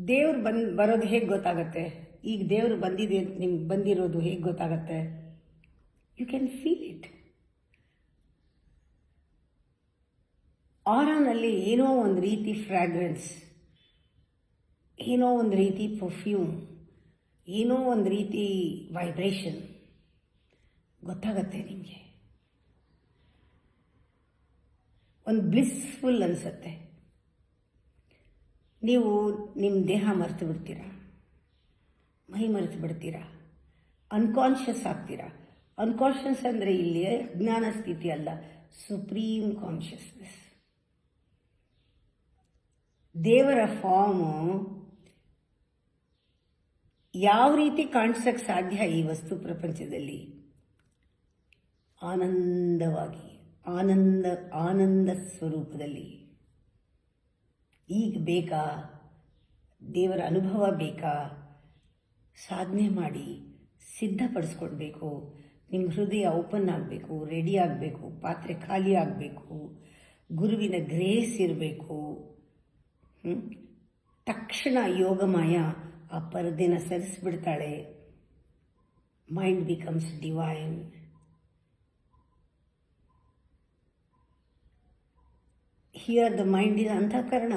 ದೇವ್ರು ಬರೋದು ಹೇಗೆ ಗೊತ್ತಾಗತ್ತೆ? ಈಗ ದೇವರು ಬಂದಿದೆ ಅಂತ ನಿಮ್ಗೆ ಬಂದಿರೋದು ಹೇಗೆ ಗೊತ್ತಾಗತ್ತೆ? You can feel it. ಆರಾನಲ್ಲಿ ಏನೋ ಒಂದು ರೀತಿ ಫ್ರ್ಯಾಗ್ರೆನ್ಸ್, ಏನೋ ಒಂದು ರೀತಿ ಪರ್ಫ್ಯೂಮ್, ಏನೋ ಒಂದು ರೀತಿ ವೈಬ್ರೇಷನ್ ಗೊತ್ತಾಗತ್ತೆ ನಿಮಗೆ. ಒಂದು ಬ್ಲಿಸ್ಫುಲ್ ಅನಿಸುತ್ತೆ. ನೀವು ನಿಮ್ಮ ದೇಹ ಮರೆತು ಬಿಡ್ತೀರಾ, ಮೈ ಮರೆತು ಬಿಡ್ತೀರಾ, ಅನ್ಕಾನ್ಷಿಯಸ್ ಆಗ್ತೀರಾ. ಅನ್ಕಾನ್ಷಿಯಸ್ ಅಂದರೆ ಇಲ್ಲಿ ಅಜ್ಞಾನ ಸ್ಥಿತಿ ಅಲ್ಲ, ಸುಪ್ರೀಂ ಕಾನ್ಷಿಯಸ್ನೆಸ್. ದೇವರ ಫಾರ್ಮು ಯಾವ ರೀತಿ ಕಾಣಿಸೋಕ್ಕೆ ಸಾಧ್ಯ ಈ ವಸ್ತು ಪ್ರಪಂಚದಲ್ಲಿ? ಆನಂದವಾಗಿ, ಆನಂದ ಸ್ವರೂಪದಲ್ಲಿ. ಈಗ ಬೇಕಾ? ದೇವರ ಅನುಭವ ಬೇಕಾ? ಸಾಧನೆ ಮಾಡಿ ಸಿದ್ಧಪಡಿಸ್ಕೊಳ್ಬೇಕು. ನಿಮ್ಮ ಹೃದಯ ಓಪನ್ ಆಗಬೇಕು, ರೆಡಿ ಆಗಬೇಕು, ಪಾತ್ರೆ ಖಾಲಿ ಆಗಬೇಕು, ಗುರುವಿನ ಗ್ರೇಸ್ ಇರಬೇಕು. ತಕ್ಷಣ ಯೋಗಮಾಯ ಆ ಪರದೆನ ಸರಿಸ್ಬಿಡ್ತಾಳೆ. Mind becomes divine. Here the mind is ಅಂತಃಕರಣ.